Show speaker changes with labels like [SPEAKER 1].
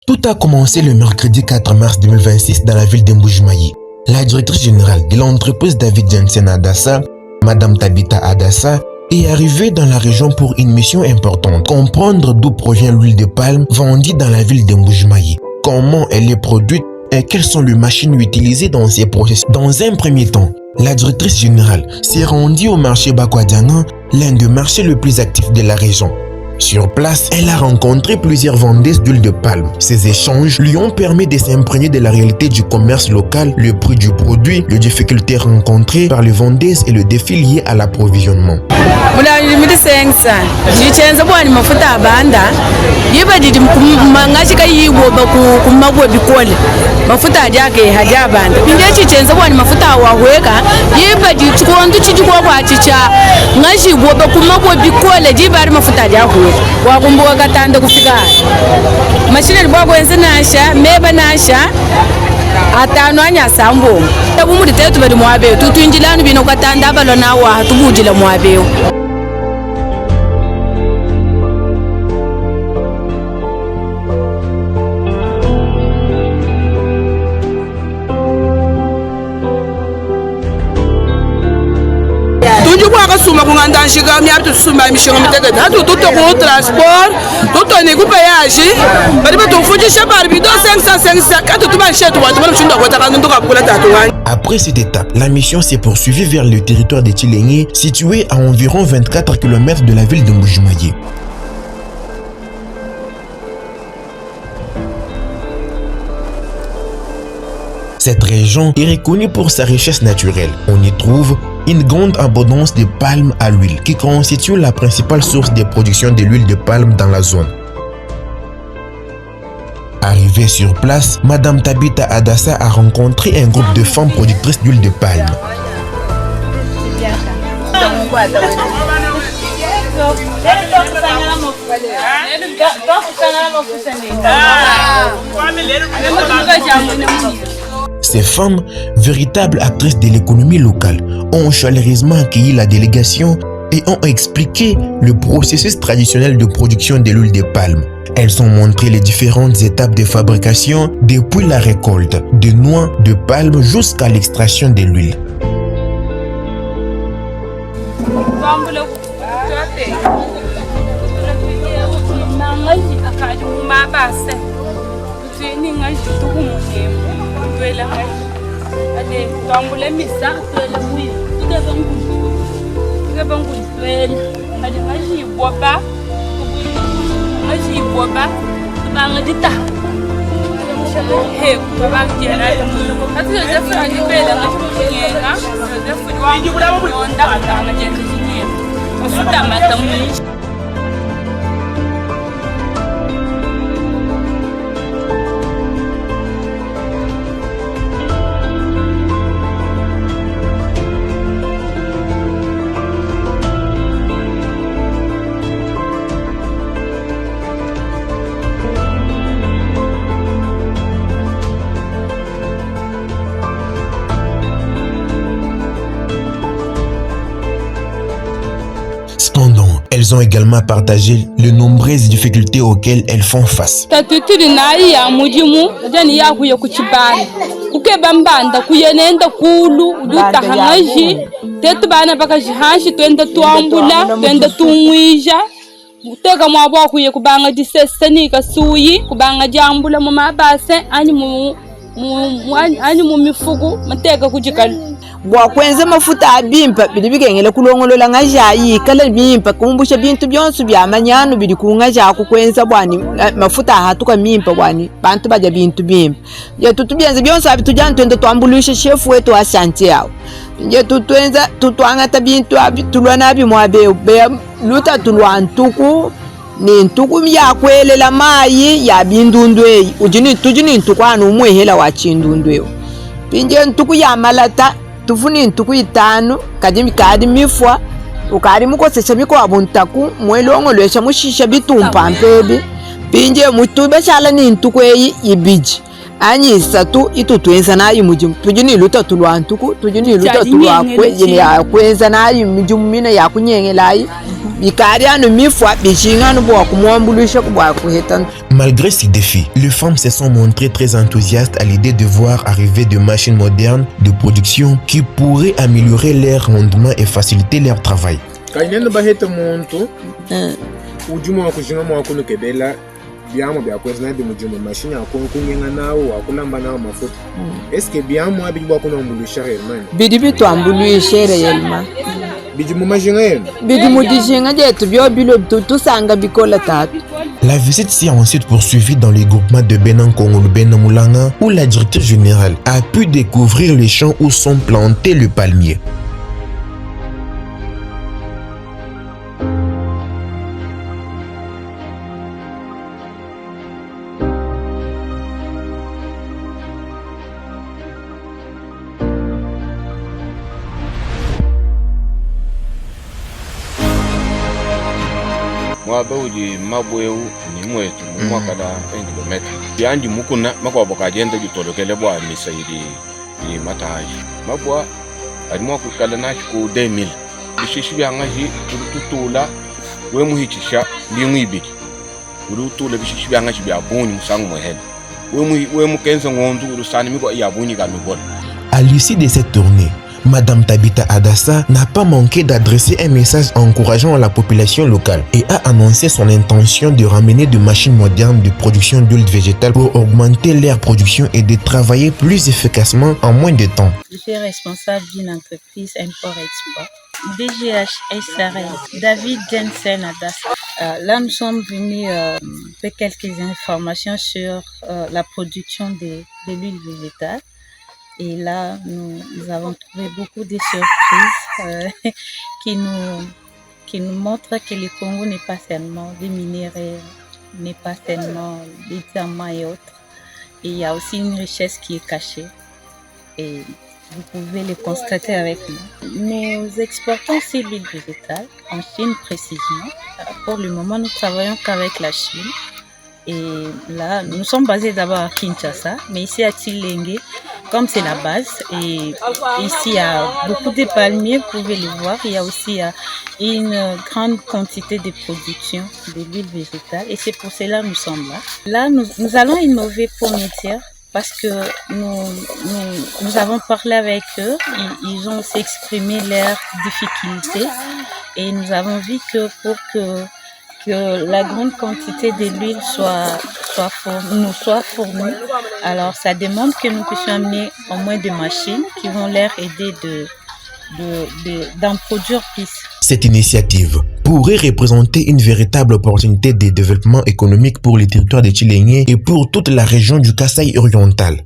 [SPEAKER 1] Tout a commencé le mercredi 4 mars 2026 dans la ville d'Mbujimai. La directrice générale de l'entreprise David Jensen Adassa, Madame Tabitha Adassa, est arrivée dans la région pour une mission importante. Comprendre d'où provient l'huile de palme vendue dans la ville d'Mbujimai, comment elle est produite et quelles sont les machines utilisées dans ces processus. Dans un premier temps, la directrice générale s'est rendue au marché Bakwadiana, l'un des marchés les plus actifs de la région. Sur place, elle a rencontré plusieurs vendeuses d'huile de palme. Ces échanges lui ont permis de s'imprégner de la réalité du commerce local, le prix du produit, les difficultés rencontrées par les vendeuses et le défi lié à l'approvisionnement.
[SPEAKER 2] Wakumbuka katanda kufika mashine libwakwenze nasha meba nasha atano anyasa mbo tabumudi tetu bali mwabe tutwinjilanu bino katanda balona wa tubujila mwabe.
[SPEAKER 3] Suma kunganda nshika myaptu suma mishinga mitegeta hatu tuto ku transport tuto ni ku péage bari batufujisha bari bido 500 katu tubanshetu watu bari mshinda kwata kandu tukakula tatuwani.
[SPEAKER 1] Après cette étape, la mission s'est poursuivie vers le territoire de Tchilengi, situé à environ 24 km de la ville de Mbujimai. Cette région est reconnue pour sa richesse naturelle. On y trouve une grande abondance de palmes à l'huile qui constitue la principale source de production de l'huile de palme dans la zone. Arrivée sur place, Madame Tabitha Adassa a rencontré un groupe de femmes productrices d'huile de palme. Ces femmes, véritables actrices de l'économie locale, ont chaleureusement accueilli la délégation et ont expliqué le processus traditionnel de production de l'huile de palme. Elles ont montré les différentes étapes de fabrication depuis la récolte de noix de palme jusqu'à l'extraction de l'huile. Cependant, elles ont également partagé les nombreuses difficultés auxquelles elles font face.
[SPEAKER 4] Bwakwenza mafuta abimpa bili bigengela kulongolola ngajayi kala bimpa kumbusha bintu byonsu byamanyano bili kungaja kukwenza bwani mafuta hatuka mimpa bwani bantu baja bintu bimpa ya tutubyenza byonsu abitujana twende twambulisha chef wetu asante yao ya tutwenza tutwangata bintu abitulwana abimwabe be luta tulwantuku ni ntuku yakwelela mayi ya bindundwe tujini ntukwanu umwehela wa chindundwe pinje ntuku ya malata tufuni ntuku itanu kadi mifwa ukari mukosesha miko abuntaku mwelongo lwesha mushisha bitumpa mpebi pinje mutube shala ni ntuku eyi ibiji anyi isatu itutwenza nayi mujimu tujini luta tulwantuku tujini luta tulwakwe yene ya kwenza nayi mujimu mina ya kunyengelayi
[SPEAKER 1] Malgré ces défis, les femmes se sont montrées très enthousiastes à l'idée de voir arriver des machines modernes de production qui pourraient améliorer leur rendement et faciliter leur travail.
[SPEAKER 5] Biamo bya kwezina de mujuma machine akonkunyenga nawo akulamba nawo mafuta. Est-ce que biamo abijwa kuna mbulushare man?
[SPEAKER 4] Bidibi to ambulushare yelma.
[SPEAKER 5] Bijumu majinga yenu.
[SPEAKER 4] Bidimu dijinga jetu byo bilo tusanga bikola tatu.
[SPEAKER 1] La visite s'est ensuite poursuivie dans les groupements de Benan Kongo Benan Moulanga où la directrice générale a pu découvrir les champs où sont plantés le palmier.
[SPEAKER 6] Mwabauji mabweu ni mwetu mwaka da 1 km. Bianji mukuna makwa boka jenda jitolokele bwa misaidi ni mataji. Mabwa alimwa kukala nashi ku 2000. Bishishi byangaji tutula we muhichisha bimwibiki. Urutula bishishi byangaji byabuni musangu mwehele. We mukenza ngondu urusani miko yabuni kamibona.
[SPEAKER 1] À l'issue de cette tournée, Madame Tabita Adassa n'a pas manqué d'adresser un message encourageant à la population locale et a annoncé son intention de ramener des machines modernes de production d'huile végétale pour augmenter leur production et de travailler plus efficacement en moins de temps.
[SPEAKER 7] Je suis responsable d'une entreprise import-export. DGH SRL, David Jensen Adassa. Là, nous sommes venus faire quelques informations sur la production de l'huile végétale. Et là, nous avons trouvé beaucoup de surprises qui nous montrent que le Congo n'est pas seulement des minéraux, n'est pas seulement des diamants et autres. Et il y a aussi une richesse qui est cachée. Et vous pouvez le constater avec nous. Nous exportons ces huiles végétales en Chine précisément. Pour le moment, nous travaillons qu'avec la Chine. Et là, nous sommes basés d'abord à Kinshasa, mais ici à Tshilenge, comme c'est la base, et ici il y a beaucoup de palmiers, vous pouvez le voir. Il y a aussi une grande quantité de production de l'huile végétale, et c'est pour cela que nous sommes là. Là, nous allons innover pour métier, parce que nous avons parlé avec eux, ils ont aussi exprimé leurs difficultés, et nous avons vu que pour que la grande quantité de l'huile soit fournie. Alors ça demande que nous puissions amener au moins des machines qui vont leur aider d'en produire plus.
[SPEAKER 1] Cette initiative pourrait représenter une véritable opportunité de développement économique pour le territoire de Tshilenge et pour toute la région du Kasaï oriental.